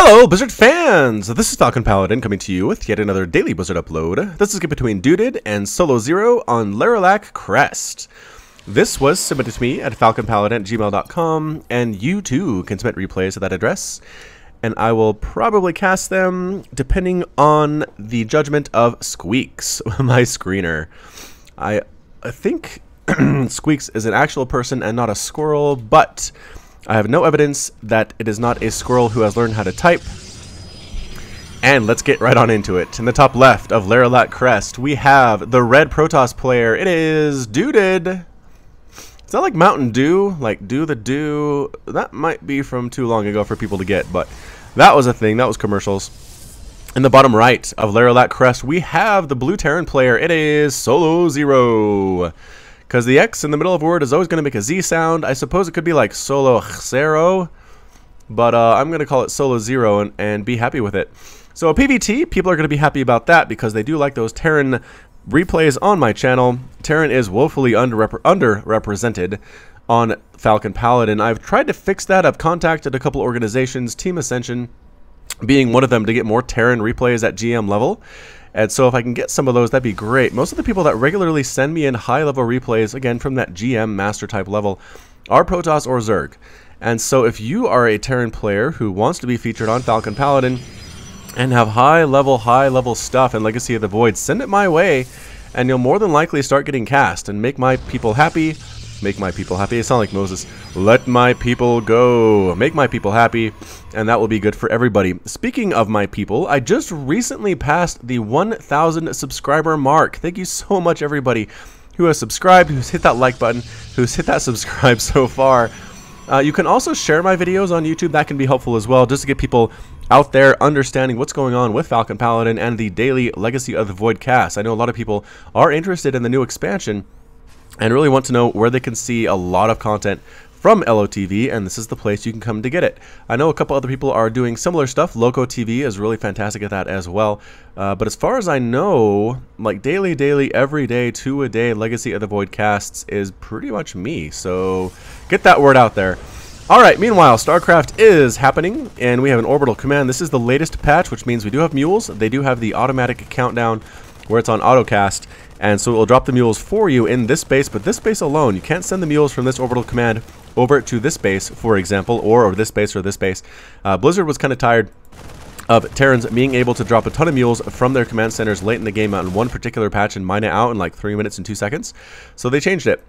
Hello, Blizzard fans! This is FalconPaladin coming to you with yet another daily Blizzard upload. This is between Dewded and SoloXero on Lerilak, Crest. This was submitted to me at FalconPaladin@gmail.com, and you too can submit replays at that address. And I will probably cast them depending on the judgment of Squeaks, my screener. I think Squeaks is an actual person and not a squirrel, but I have no evidence that it is not a squirrel who has learned how to type. And let's get right on into it. In the top left of Lerilak Crest, we have the red Protoss player. It is Dewded. Is that like Mountain Dew? Like Do the Dew? That might be from too long ago for people to get, but that was a thing. That was commercials. In the bottom right of Lerilak Crest, we have the blue Terran player. It is SoloXero. Because the X in the middle of a word is always going to make a Z sound. I suppose it could be like SoloXero, but I'm going to call it SoloXero and be happy with it. So a PvT, people are going to be happy about that because they do like those Terran replays on my channel. Terran is woefully underrepresented on FalconPaladin. I've tried to fix that. I've contacted a couple organizations, Team Ascension being one of them, to get more Terran replays at GM level. And so if I can get some of those, that'd be great. Most of the people that regularly send me in high-level replays, again, from that GM master type level, are Protoss or Zerg. And so if you are a Terran player who wants to be featured on FalconPaladin and have high-level stuff and Legacy of the Void, send it my way, and you'll more than likely start getting cast and make my people happy. Make my people happy. It sounds like Moses. Let my people go. Make my people happy, and that will be good for everybody. Speaking of my people, I just recently passed the 1,000 subscriber mark. Thank you so much, everybody who has subscribed, who's hit that like button, who's hit that subscribe so far. You can also share my videos on YouTube. That can be helpful as well, just to get people out there understanding what's going on with FalconPaladin and the daily Legacy of the Void cast. I know a lot of people are interested in the new expansion and really want to know where they can see a lot of content from LOTV, and this is the place you can come to get it. I know a couple other people are doing similar stuff. LOTV is really fantastic at that as well. But as far as I know, like daily, every day, 2 a day Legacy of the Void casts is pretty much me. So get that word out there. Alright, meanwhile, StarCraft is happening, and we have an orbital command. This is the latest patch, which means we do have mules. They do have the automatic countdown where it's on autocast, and so it will drop the mules for you in this space, but this space alone. You can't send the mules from this orbital command over to this base, for example, or this base or this base. Blizzard was kind of tired of Terrans being able to drop a ton of mules from their command centers late in the game on one particular patch and mine it out in like 3 minutes and 2 seconds, so they changed it.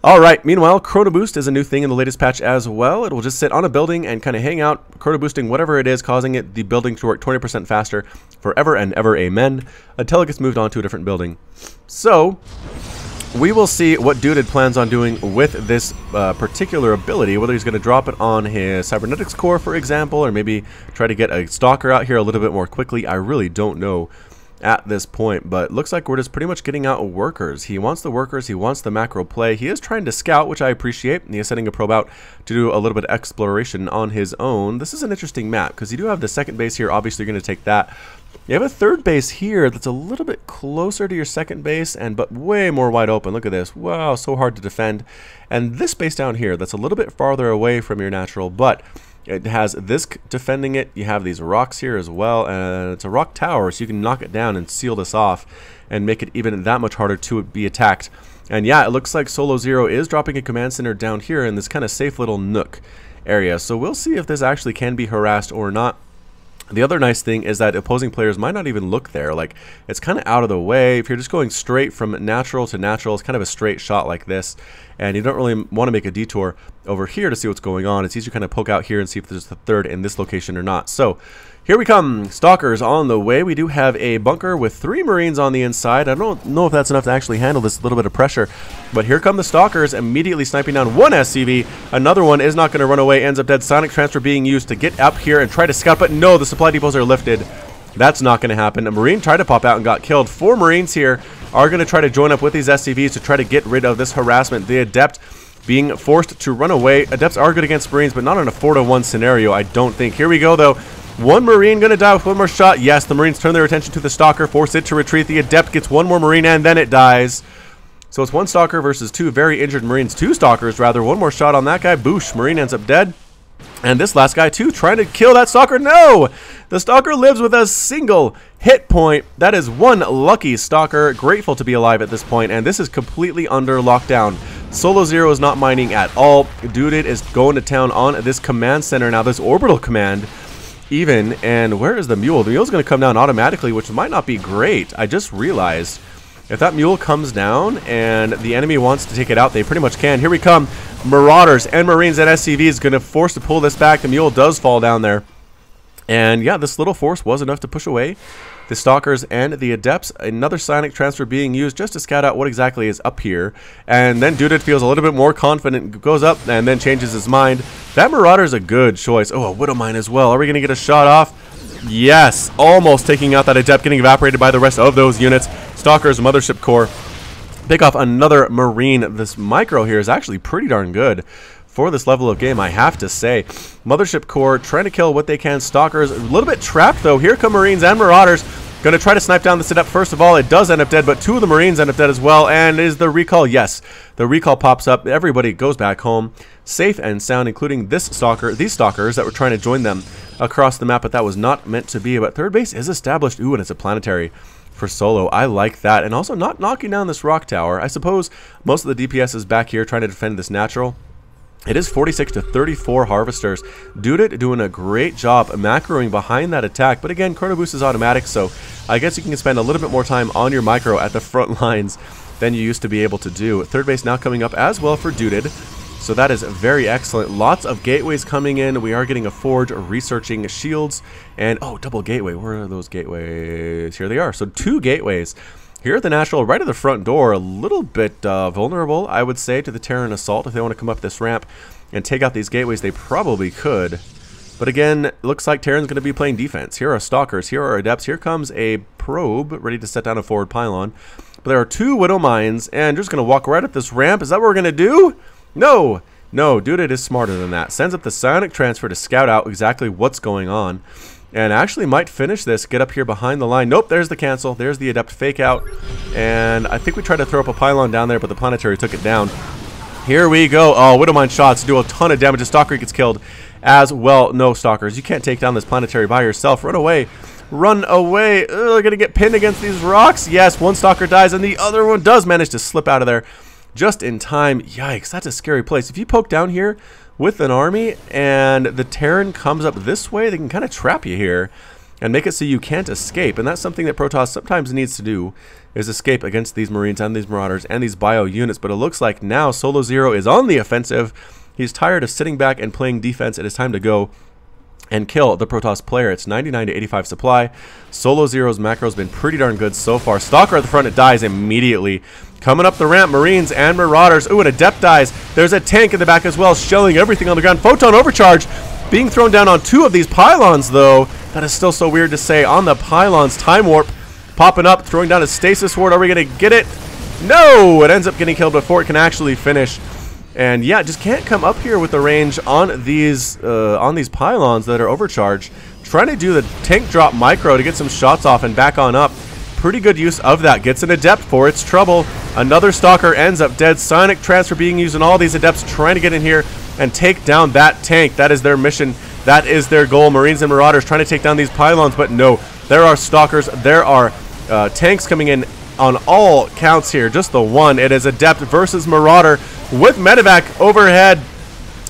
Alright, meanwhile, Chrono Boost is a new thing in the latest patch as well. It will just sit on a building and kind of hang out, chrono boosting whatever it is, causing the building to work 20% faster forever and ever, amen, until it gets moved on to a different building. So we will see what Dewded plans on doing with this particular ability, whether he's going to drop it on his cybernetics core, for example, or maybe try to get a stalker out here a little bit more quickly. I really don't know at this point, but looks like we're just pretty much getting out workers. He wants the workers, he wants the macro play. He is trying to scout, which I appreciate, and he is sending a probe out to do a little bit of exploration on his own. This is an interesting map because you do have the second base here. Obviously you're going to take that. You have a third base here that's a little bit closer to your second base, but way more wide open. Look at this. Wow, so hard to defend. And this base down here that's a little bit farther away from your natural, but it has this defending it. You have these rocks here as well, and it's a rock tower, so you can knock it down and seal this off and make it even that much harder to be attacked. And yeah, it looks like SoloXero is dropping a command center down here in this kind of safe little nook area. So we'll see if this actually can be harassed or not. The other nice thing is that opposing players might not even look there. Like, it's kind of out of the way. If you're just going straight from natural to natural, it's kind of a straight shot like this, and you don't really want to make a detour over here to see what's going on. It's easier to kind of poke out here and see if there's a third in this location or not. So here we come. Stalkers on the way. We do have a bunker with 3 Marines on the inside. I don't know if that's enough to actually handle this little bit of pressure, but here come the Stalkers immediately sniping down one SCV. Another one is not going to run away, ends up dead. Sonic transfer being used to get up here and try to scout, but no, the supply depots are lifted. That's not going to happen. A Marine tried to pop out and got killed. 4 Marines here are going to try to join up with these SCVs to try to get rid of this harassment. The Adept being forced to run away. Adepts are good against Marines, but not in a 4-to-1 scenario, I don't think. Here we go, though. 1 Marine going to die with 1 more shot. Yes, the Marines turn their attention to the Stalker, force it to retreat. The Adept gets 1 more Marine, and then it dies. So it's 1 Stalker versus 2 very injured Marines. 2 Stalkers, rather. 1 more shot on that guy. Boosh. Marine ends up dead. And this last guy, too, trying to kill that Stalker. No! The Stalker lives with a single hit point. That is one lucky Stalker. Grateful to be alive at this point. And this is completely under lockdown. SoloXero is not mining at all. Dewded is going to town on this command center now. This orbital command, even. And where is the mule? The mule's going to come down automatically, which might not be great. I just realized if that mule comes down and the enemy wants to take it out, they pretty much can. Here we come. Marauders and Marines and SCV is going to force to pull this back. The mule does fall down there. And yeah, this little force was enough to push away the Stalkers and the Adepts. Another psionic transfer being used just to scout out what exactly is up here. And then Dewded feels a little bit more confident, goes up and then changes his mind. That Marauder is a good choice. Oh, a Widow Mine as well. Are we going to get a shot off? Yes, almost taking out that Adept, getting evaporated by the rest of those units. Stalkers, Mothership Core. Pick off another Marine. This micro here is actually pretty darn good for this level of game, I have to say. Mothership Core trying to kill what they can. Stalkers a little bit trapped though. Here come Marines and Marauders. Going to try to snipe down this Adept. First of all, it does end up dead, but two of the Marines end up dead as well. And is the recall? Yes. The recall pops up. Everybody goes back home safe and sound, including this Stalker, these Stalkers that were trying to join them across the map, but that was not meant to be. But third base is established. Ooh, and it's a planetary for Solo. I like that. And also not knocking down this rock tower. I suppose most of the DPS is back here trying to defend this natural. It is 46 to 34 harvesters. Dewded doing a great job macroing behind that attack. But again, Chrono Boost is automatic, so I guess you can spend a little bit more time on your micro at the front lines than you used to be able to do. Third base now coming up as well for Dewded. So that is very excellent. Lots of gateways coming in. We are getting a forge, researching shields, and oh, double gateway. Where are those gateways? Here they are. So 2 gateways. Here at the Natural, right at the front door, a little bit vulnerable, I would say, to the Terran assault. If they want to come up this ramp and take out these gateways, they probably could. But again, it looks like Terran's going to be playing defense. Here are Stalkers, here are Adepts, here comes a probe ready to set down a forward pylon. But there are 2 Widow Mines, and just going to walk right up this ramp. Is that what we're going to do? No! No, Dewded is smarter than that. Sends up the psionic transfer to scout out exactly what's going on. And actually might finish this, get up here behind the line. Nope, there's the cancel. There's the Adept fake out. And I think we tried to throw up a pylon down there, but the planetary took it down. Here we go. Oh, Widow Mine shots do a ton of damage. The Stalker gets killed as well. No, Stalkers, you can't take down this planetary by yourself. Run away. Run away. They're going to get pinned against these rocks. Yes, one Stalker dies, and the other one does manage to slip out of there just in time. Yikes, that's a scary place. If you poke down here with an army and the Terran comes up this way, they can kind of trap you here and make it so you can't escape. And that's something that Protoss sometimes needs to do, is escape against these Marines and these Marauders and these bio units. But it looks like now SoloXero is on the offensive. He's tired of sitting back and playing defense. It is time to go and kill the Protoss player. It's 99 to 85 supply. SoloXero's macro's been pretty darn good so far. Stalker at the front, it dies immediately. Coming up the ramp, Marines and Marauders. Ooh, an Adept dies. There's a tank in the back as well, shelling everything on the ground. Photon overcharge being thrown down on 2 of these pylons, though. That is still so weird to say. On the pylons, Time Warp popping up, throwing down a Stasis Ward. Are we going to get it? No! It ends up getting killed before it can actually finish. And yeah, just can't come up here with the range on these pylons that are overcharged. Trying to do the tank drop micro to get some shots off and back on up. Pretty good use of that. Gets an Adept for its trouble. Another Stalker ends up dead. Psionic transfer being used, and all these Adepts trying to get in here and take down that tank. That is their mission. That is their goal. Marines and Marauders trying to take down these pylons, but no. There are Stalkers. There are tanks coming in on all counts here. Just the one. It is Adept versus Marauder with Medevac overhead,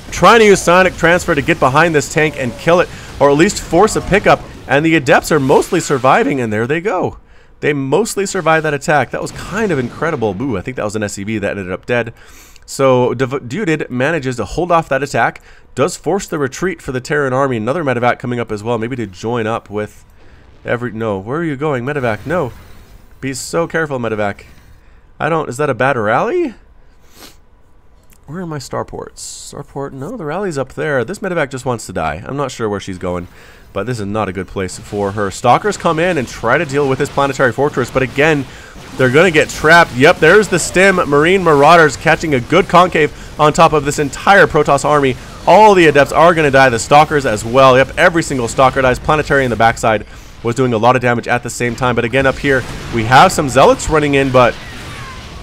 trying to use Psionic transfer to get behind this tank and kill it, or at least force a pickup. And the Adepts are mostly surviving, and there they go. They mostly survived that attack. That was kind of incredible. Boo, I think that was an SCV that ended up dead. So Dewded manages to hold off that attack, does force the retreat for the Terran army. Another Medevac coming up as well, maybe to join up with no, where are you going, Medevac? No. Be so careful, Medevac. Is that a bad rally? Where are my starports? Starport, no, the rally's up there. This Medevac just wants to die. I'm not sure where she's going, but this is not a good place for her. Stalkers come in and try to deal with this planetary fortress, but again, they're going to get trapped. Yep, there's the stem. Marine Marauders catching a good concave on top of this entire Protoss army. All the Adepts are going to die. The Stalkers as well. Yep, every single Stalker dies. Planetary in the backside was doing a lot of damage at the same time. But again, up here, we have some Zealots running in, but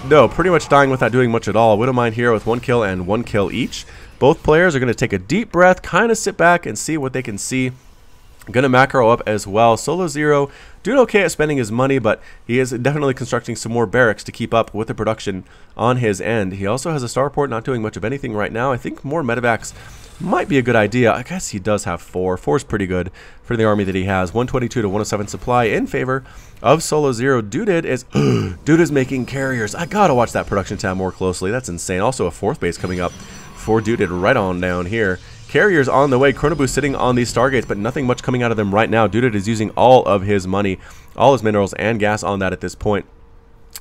no, pretty much dying without doing much at all. Widow Mine here with 1 kill and 1 kill each. Both players are going to take a deep breath, kind of sit back and see what they can see. Going to macro up as well. SoloXero doing okay at spending his money, but he is definitely constructing some more barracks to keep up with the production on his end. He also has a starport, not doing much of anything right now. I think more medevacs might be a good idea. I guess he does have 4. 4 is pretty good for the army that he has. 122 to 107 supply in favor of SoloXero. Dewded is Dude is making carriers. I gotta watch that production tab more closely. That's insane. Also a 4th base coming up for Dewded right on down here. Carriers on the way. Chronoboost sitting on these stargates, but nothing much coming out of them right now. Dewded is using all of his money, all his minerals and gas on that at this point.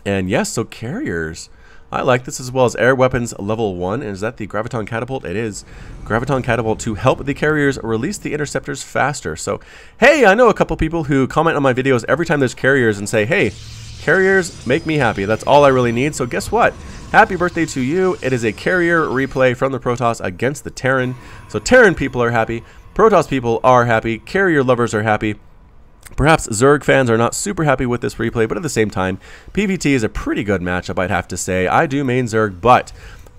And yes, so carriers. I like this, as well as air weapons level 1. And is that the Graviton Catapult? It is. Graviton Catapult to help the carriers release the interceptors faster. So, hey, I know a couple people who comment on my videos every time there's carriers and say, hey, carriers make me happy. That's all I really need. So guess what? Happy birthday to you. It is a carrier replay from the Protoss against the Terran. So Terran people are happy. Protoss people are happy. Carrier lovers are happy. Perhaps Zerg fans are not super happy with this replay, but at the same time, PvT is a pretty good matchup, I'd have to say. I do main Zerg, but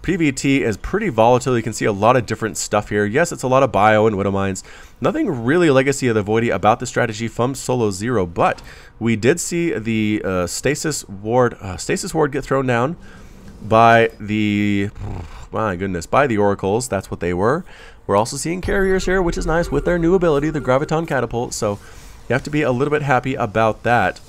PvT is pretty volatile. You can see a lot of different stuff here. Yes, it's a lot of bio and widow mines. Nothing really Legacy of the Voidy about the strategy from SoloXero, but we did see the stasis ward get thrown down by the, my goodness, by the oracles. That's what they were. We're also seeing carriers here, which is nice with their new ability, the Graviton Catapult. So you have to be a little bit happy about that.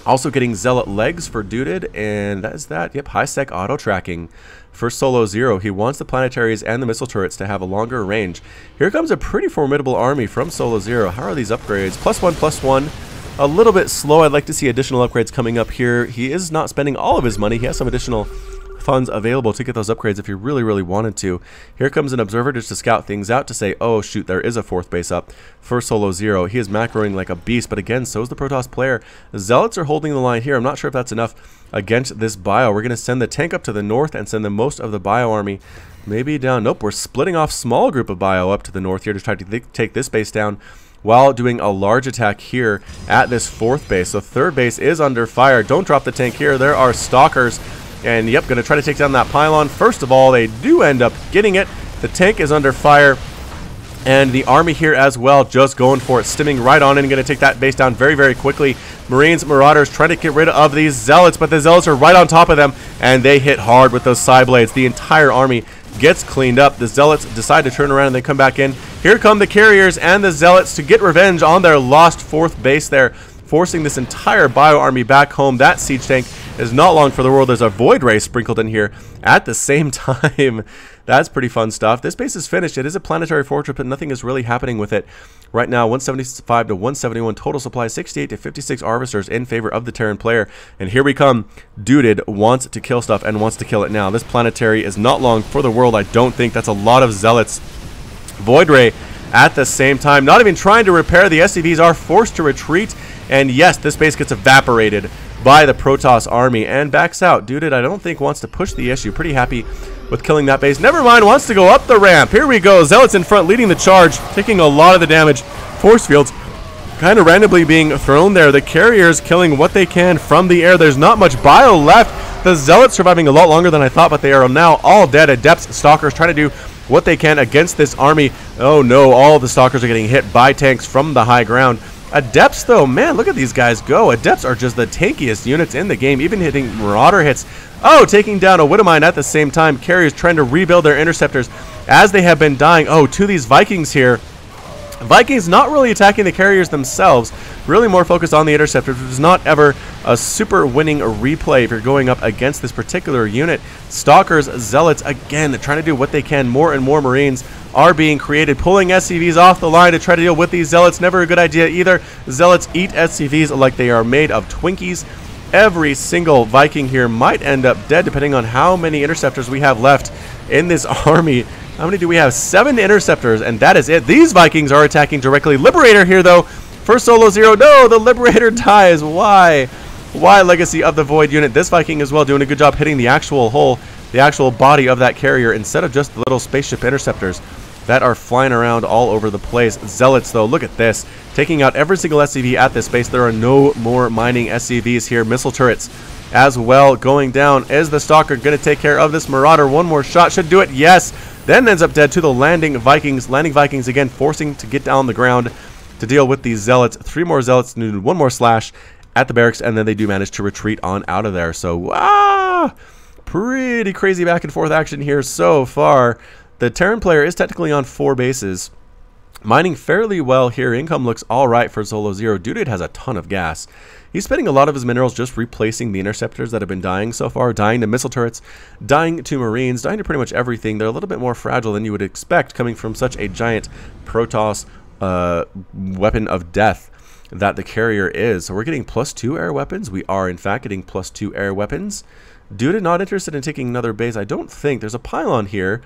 Also getting Zealot legs for Dewded, and that is that. Yep, high sec auto tracking for SoloXero. He wants the planetaries and the missile turrets to have a longer range. Here comes a pretty formidable army from SoloXero. How are these upgrades? +1/+1. A little bit slow. I'd like to see additional upgrades coming up here. He is not spending all of his money. He has some additional funds available to get those upgrades if you really wanted to. Here comes an observer just to scout things out, to say, oh shoot, there is a 4th base up for SoloXero. He is macroing like a beast, but again, so is the Protoss player. Zealots are holding the line here. I'm not sure if that's enough against this bio. We're going to send the tank up to the north and send the most of the bio army maybe down. Nope, we're splitting off small group of bio up to the north here to try to take this base down, while doing a large attack here at this 4th base. So 3rd base is under fire. Don't drop the tank here. There are stalkers. And yep, going to try to take down that pylon. First of all, they do end up getting it. The tank is under fire. And the army here as well, just going for it, stimming right on in, going to take that base down very quickly. Marines, Marauders trying to get rid of these Zealots, but the Zealots are right on top of them, and they hit hard with those side blades. The entire army gets cleaned up. The Zealots decide to turn around and they come back in. Here come the carriers and the Zealots to get revenge on their lost 4th base there, forcing this entire bio army back home. That siege tank is not long for the world. There's a void ray sprinkled in here at the same time. That's pretty fun stuff. This base is finished. It is a planetary fortress, but nothing is really happening with it right now. 175 to 171 total supply, 68 to 56 harvesters in favor of the Terran player. And here we come. Dewded wants to kill stuff and wants to kill it now. This planetary is not long for the world. I don't think that's a lot of Zealots. Void ray at the same time, not even trying to repair. The SCVs are forced to retreat, and yes, this base gets evaporated by the Protoss army and backs out. Dewded, I don't think, wants to push the issue. Pretty happy with killing that base. Never mind, wants to go up the ramp. Here we go. Zealots in front leading the charge, taking a lot of the damage. Force fields kind of randomly being thrown there. The carriers killing what they can from the air. There's not much bio left. The Zealots surviving a lot longer than I thought, but they are now all dead. Adepts, Stalkers trying to do what they can against this army. Oh no, all the Stalkers are getting hit by tanks from the high ground. Adepts, though, man, look at these guys go. Adepts are just the tankiest units in the game, even hitting Marauder hits. Oh, taking down a Widowmine at the same time. Carriers trying to rebuild their interceptors as they have been dying. Oh, to these Vikings here. Vikings not really attacking the carriers themselves, really more focused on the interceptors, which is not ever a super winning replay if you're going up against this particular unit. Stalkers, Zealots, again, trying to do what they can. More and more Marines are being created, pulling SCVs off the line to try to deal with these Zealots. Never a good idea either. Zealots eat SCVs like they are made of Twinkies. Every single Viking here might end up dead, depending on how many interceptors we have left in this army. How many do we have? 7 interceptors, and that is it. These Vikings are attacking directly. Liberator here, though, for SoloXero. No, the Liberator dies. Why? Why Legacy of the Void unit? This Viking as well doing a good job hitting the actual hull, the actual body of that carrier, instead of just the little spaceship interceptors that are flying around all over the place. Zealots, though, look at this. Taking out every single SCV at this base. There are no more mining SCVs here. Missile turrets as well going down. Is the Stalker going to take care of this Marauder? One more shot should do it. Yes. then ends up dead to the landing Vikings. Landing Vikings again forcing to get down the ground to deal with these zealots. 3 more zealots, and 1 more slash at the barracks, and then they do manage to retreat on out of there. So, pretty crazy back and forth action here so far. The Terran player is technically on 4 bases. Mining fairly well here. Income looks alright for SoloXero. Dewded has a ton of gas. He's spending a lot of his minerals just replacing the interceptors that have been dying so far. Dying to missile turrets, dying to marines, dying to pretty much everything. They're a little bit more fragile than you would expect coming from such a giant Protoss weapon of death that the carrier is. So we're getting +2 air weapons. We are in fact getting +2 air weapons. Dewded not interested in taking another base. I don't think. There's a pylon here.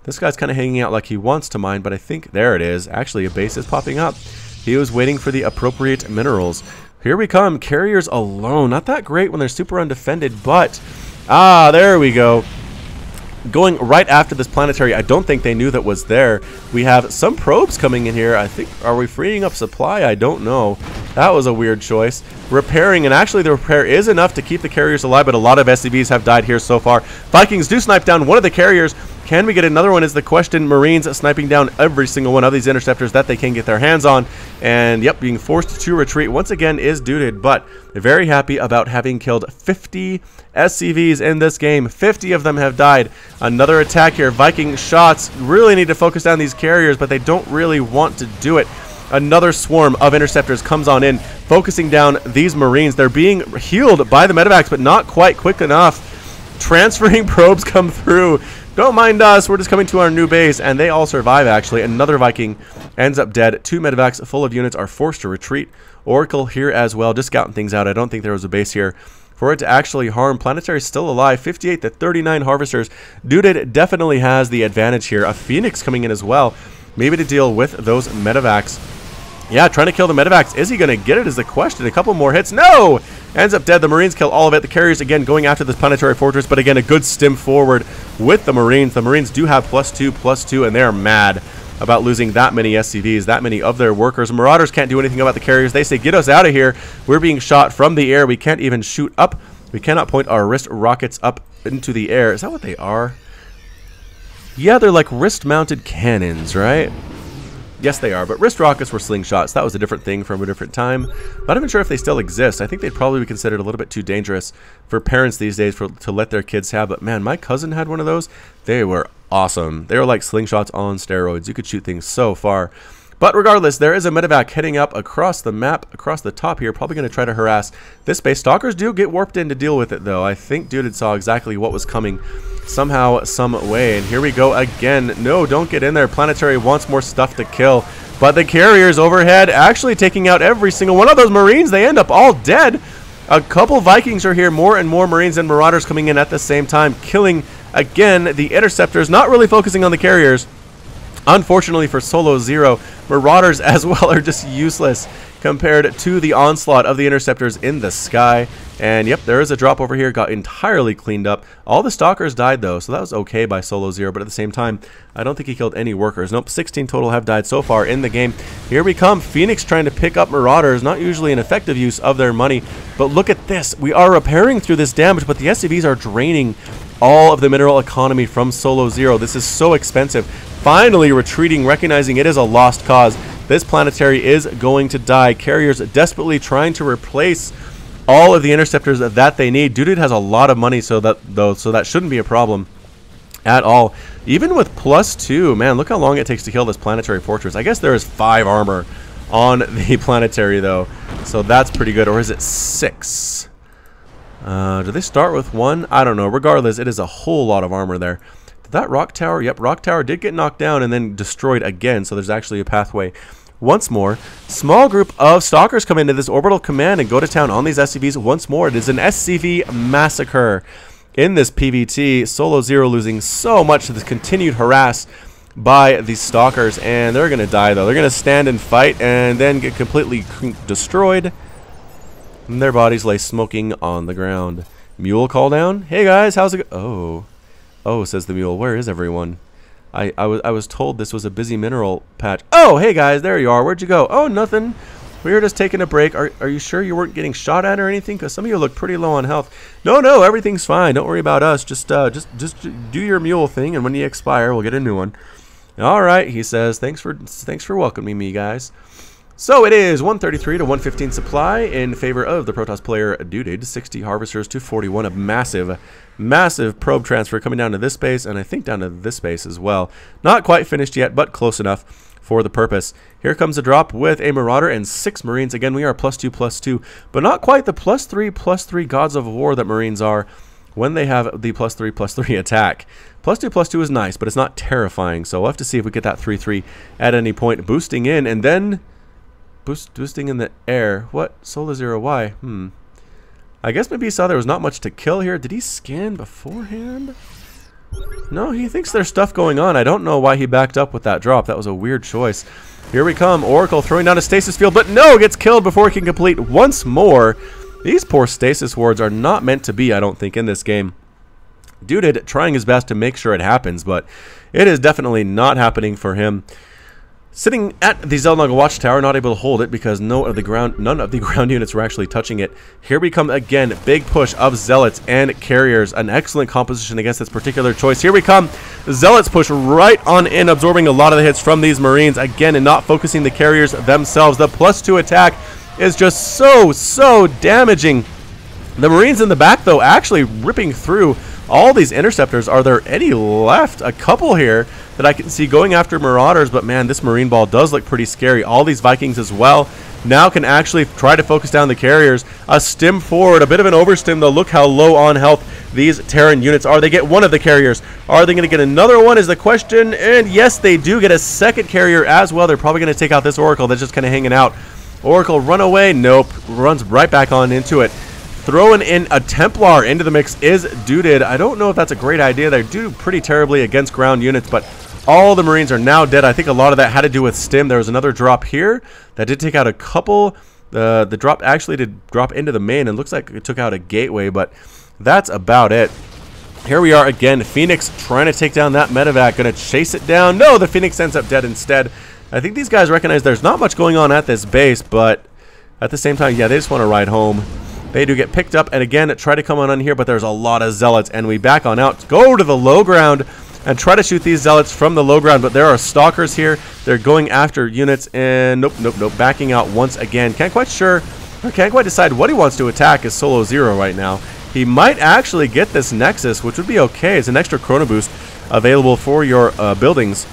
This guy's kind of hanging out like he wants to mine, but I think there it is. Actually, a base is popping up. He was waiting for the appropriate minerals. Here we come. Carriers alone. Not that great when they're super undefended, but there we go. Going right after this planetary, I don't think they knew that was there. We have some probes coming in here. I think, are we freeing up supply? I don't know. That was a weird choice. Repairing, and actually the repair is enough to keep the carriers alive, but a lot of SCVs have died here so far. Vikings do snipe down one of the carriers. Can we get another one is the question. Marines sniping down every single one of these interceptors that they can get their hands on. And yep, being forced to retreat once again is Dewded, but very happy about having killed 50 SCVs in this game. 50 of them have died. Another attack here. Viking shots really need to focus on these carriers, but they don't really want to do it. Another swarm of interceptors comes on in, focusing down these marines. They're being healed by the medevacs, but not quite quick enough. Transferring probes come through. Don't mind us, we're just coming to our new base, and they all survive actually. Another Viking ends up dead. 2 medevacs full of units are forced to retreat. Oracle here as well, just scouting things out. I don't think there was a base here for it to actually harm. Planetary still alive, 58 to 39 harvesters. Dewded definitely has the advantage here. A Phoenix coming in as well, maybe to deal with those medevacs. Yeah, trying to kill the medevacs. Is he going to get it is the question. A couple more hits. No! Ends up dead. The Marines kill all of it. The carriers, again, going after this planetary fortress. But again, a good stim forward with the Marines. The Marines do have +2, and they're mad about losing that many SCVs, that many of their workers. Marauders can't do anything about the carriers. They say, get us out of here. We're being shot from the air. We can't even shoot up. We cannot point our wrist rockets up into the air. Is that what they are? Yeah, they're like wrist-mounted cannons, right? Yes, they are, but wrist rockets were slingshots. That was a different thing from a different time. Not even sure if they still exist. I think they'd probably be considered a little bit too dangerous for parents these days to let their kids have. But man, my cousin had one of those. They were awesome. They were like slingshots on steroids. You could shoot things so far. But regardless, there is a medevac heading up across the map, across the top here, probably going to try to harass this base. Stalkers do get warped in to deal with it, though. I think Dewded saw exactly what was coming somehow, some way. And here we go again. No, don't get in there. Planetary wants more stuff to kill. But the carriers overhead actually taking out every single one of those Marines. They end up all dead. A couple Vikings are here. More and more Marines and Marauders coming in at the same time, killing, again, the interceptors. Not really focusing on the carriers. Unfortunately for SoloXero, Marauders as well are just useless compared to the onslaught of the interceptors in the sky. And yep, there is a drop over here, got entirely cleaned up. All the stalkers died though, so that was okay by SoloXero, but at the same time, I don't think he killed any workers. Nope, 16 total have died so far in the game. Here we come, Phoenix trying to pick up Marauders, not usually an effective use of their money, but look at this. We are repairing through this damage, but the SCVs are draining all of the mineral economy from SoloXero. This is so expensive. Finally retreating, recognizing it is a lost cause. This planetary is going to die. Carriers desperately trying to replace all of the interceptors that they need. Dewded has a lot of money, so that shouldn't be a problem at all. Even with +2, man, look how long it takes to kill this planetary fortress. I guess there is 5 armor on the planetary though, so that's pretty good. Or is it 6? Do they start with 1? I don't know. Regardless, it is a whole lot of armor there. That rock tower, yep, rock tower did get knocked down and then destroyed again, so there's actually a pathway once more. Small group of stalkers come into this orbital command and go to town on these SCVs once more. It is an SCV massacre in this PvT. SoloXero losing so much to this continued harass by these stalkers, and they're going to die though. They're going to stand and fight and then get completely destroyed, and their bodies lay smoking on the ground. Mule call down. Hey guys, how's it go? Oh, says the mule. Where is everyone? I was told this was a busy mineral patch. Oh, hey guys, there you are. Where'd you go? Oh, nothing. We were just taking a break. Are you sure you weren't getting shot at or anything? Because some of you look pretty low on health. No, everything's fine. Don't worry about us. Just do your mule thing, and when you expire, we'll get a new one. All right, he says. Thanks for welcoming me, guys. So it is 133 to 115 supply in favor of the Protoss player Dewded. 60 harvesters to 41. A massive probe transfer coming down to this base, and I think down to this base as well. Not quite finished yet, but close enough for the purpose. Here comes a drop with a Marauder and 6 Marines. Again, we are +2/+2, but not quite the +3/+3 gods of war that Marines are when they have the +3/+3 attack. +2/+2 is nice, but it's not terrifying, so we'll have to see if we get that 3/3 at any point. Boosting in, and then boosting in the air. What? SoloXero, why? I guess maybe he saw there was not much to kill here. Did he scan beforehand? No, he thinks there's stuff going on. I don't know why he backed up with that drop. That was a weird choice. Here we come. Oracle throwing down a stasis field, but no, gets killed before he can complete once more. These poor stasis wards are not meant to be, I don't think, in this game. Dewded trying his best to make sure it happens, but it is definitely not happening for him. Sitting at the Zelnaga Watchtower, not able to hold it because none of the ground units were actually touching it. Here we come again. Big push of Zealots and Carriers. An excellent composition against this particular choice. Here we come. The Zealots push right on in, absorbing a lot of the hits from these Marines. Again, and not focusing the Carriers themselves. The +2 attack is just so damaging. The Marines in the back, though, actually ripping through all these interceptors. Are there any left? A couple here that I can see going after Marauders, but man, this Marine ball does look pretty scary. All these Vikings as well now can actually try to focus down the Carriers. A stim forward, a bit of an overstim, though. Look how low on health these Terran units are. They get one of the Carriers. Are they going to get another one is the question, and yes, they do get a second Carrier as well. They're probably going to take out this Oracle that's just kind of hanging out. Oracle, run away. Nope, runs right back on into it. Throwing in a Templar into the mix is Dewded. I don't know if that's a great idea. They do pretty terribly against ground units, but all the Marines are now dead. I think a lot of that had to do with stim. There was another drop here that did take out a couple. The drop actually did drop into the main, and looks like it took out a gateway, but that's about it. Here we are again. Phoenix trying to take down that medevac. Going to chase it down. No, the Phoenix ends up dead instead. I think these guys recognize there's not much going on at this base, but at the same time, yeah, they just want to ride home. They do get picked up, and again, try to come on here, but there's a lot of Zealots, and we back on out. Go to the low ground and try to shoot these Zealots from the low ground, but there are Stalkers here. They're going after units, and nope, backing out once again. Can't quite decide what he wants to attack as SoloXero right now. He might actually get this Nexus, which would be okay. It's an extra Chrono Boost available for your buildings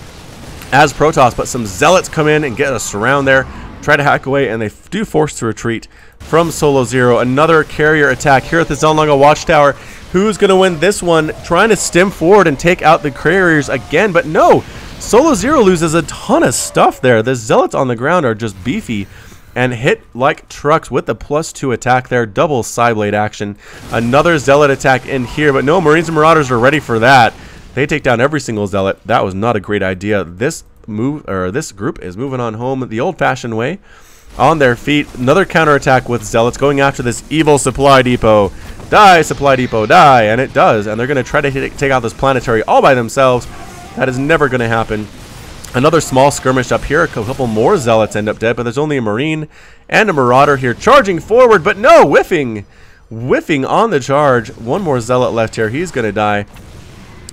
as Protoss, but some Zealots come in and get a surround there. Try to hack away, and they do force to retreat from SoloXero. Another Carrier attack here at the Zelnaga Watchtower. Who's going to win this one? Trying to stem forward and take out the Carriers again, but no. SoloXero loses a ton of stuff there. The Zealots on the ground are just beefy and hit like trucks with the +2 attack there. Double Psyblade action. Another Zealot attack in here, but no, Marines and Marauders are ready for that. They take down every single Zealot. That was not a great idea. This group is moving on home the old-fashioned way, on their feet. Another counterattack with Zealots going after this evil supply depot. Die, supply depot, die, and it does. And they're going to try to take out this planetary all by themselves. That is never going to happen. Another small skirmish up here. A couple more Zealots end up dead, but there's only a Marine and a Marauder here charging forward, but no, whiffing on the charge. One more Zealot left here. He's going to die.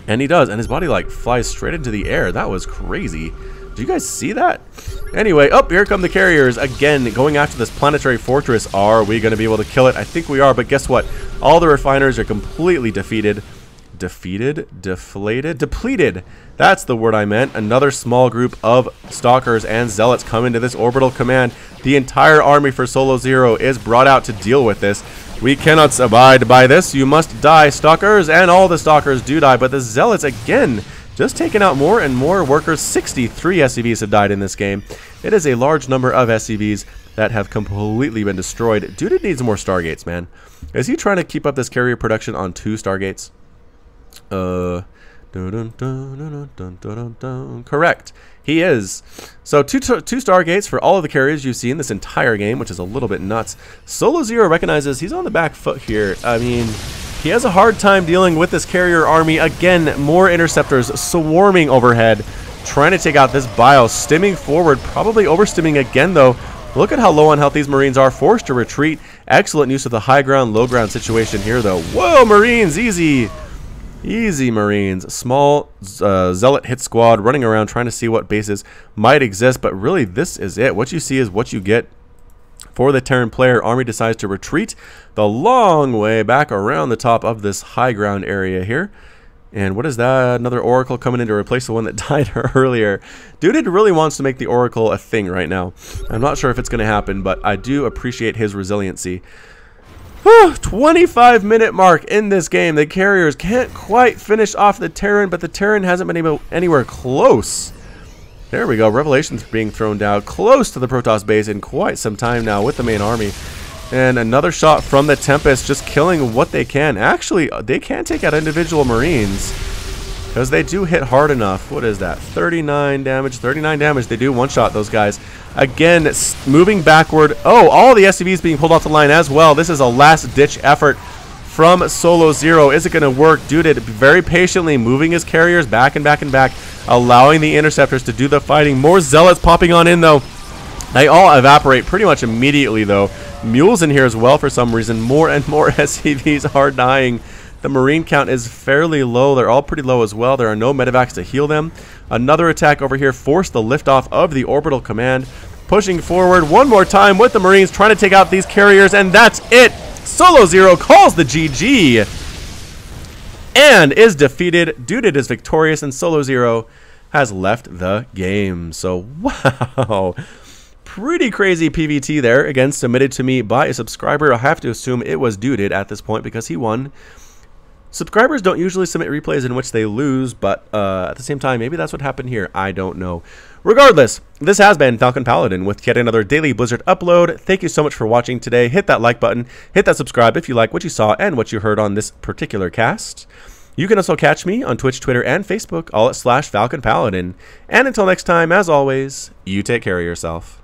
And he does, and his body like flies straight into the air. That was crazy. Did you guys see that? Anyway, here come the Carriers again, going after this planetary fortress. Are we going to be able to kill it? I think we are, but guess what? All the refiners are completely defeated. Depleted. That's the word I meant. Another small group of Stalkers and Zealots come into this orbital command. The entire army for SoloXero is brought out to deal with this. We cannot abide by this. You must die, Stalkers, and all the Stalkers do die. But the Zealots, again, just taking out more and more workers. 63 SCVs have died in this game. It is a large number of SCVs that have completely been destroyed. Dewded needs more Stargates, man. Is he trying to keep up this Carrier production on 2 Stargates? Correct. He is. So two Stargates for all of the Carriers you've seen this entire game, which is a little bit nuts. SoloXero recognizes he's on the back foot here. I mean, he has a hard time dealing with this Carrier army. Again, more interceptors swarming overhead, trying to take out this bio, stimming forward, probably overstimming again though. Look at how low on health these Marines are, forced to retreat. Excellent use of the high ground, low ground situation here, though. Whoa, Marines, easy. Easy, Marines. Small zealot hit squad running around trying to see what bases might exist, but really this is it. What you see is what you get. For the Terran player, army decides to retreat the long way back around the top of this high ground area here. And what is that? Another Oracle coming in to replace the one that died earlier. Dewded really wants to make the Oracle a thing right now. I'm not sure if it's going to happen, but I do appreciate his resiliency. 25-minute mark in this game. The carriers can't quite finish off the Terran, but the Terran hasn't been able anywhere close. There we go. Revelations being thrown down close to the Protoss base in quite some time now with the main army. And another shot from the Tempest, just killing what they can. Actually, they can take out individual Marines because they do hit hard enough. What is that? 39 damage. 39 damage. They do one-shot those guys. Again, moving backward. Oh, all the SCVs being pulled off the line as well. This is a last-ditch effort from SoloXero. Is it going to work? Dewded very patiently moving his carriers back and back and back, allowing the interceptors to do the fighting. More zealots popping on in, though. They all evaporate pretty much immediately, though. Mules in here as well for some reason. More and more SCVs are dying. The Marine count is fairly low. They're all pretty low as well. There are no medevacs to heal them. Another attack over here forced the liftoff of the orbital command. Pushing forward one more time with the Marines trying to take out these carriers, and that's it. SoloXero calls the GG and is defeated. Dewded is victorious, and SoloXero has left the game. So, wow. Pretty crazy PVT there. Again, submitted to me by a subscriber. I have to assume it was Dewded at this point because he won. Subscribers don't usually submit replays in which they lose, but at the same time, maybe that's what happened here. I don't know. Regardless, this has been FalconPaladin with yet another daily Blizzard upload. Thank you so much for watching today. Hit that like button. Hit that subscribe if you like what you saw and what you heard on this particular cast. You can also catch me on Twitch, Twitter, and Facebook, all at /FalconPaladin. And until next time, as always, you take care of yourself.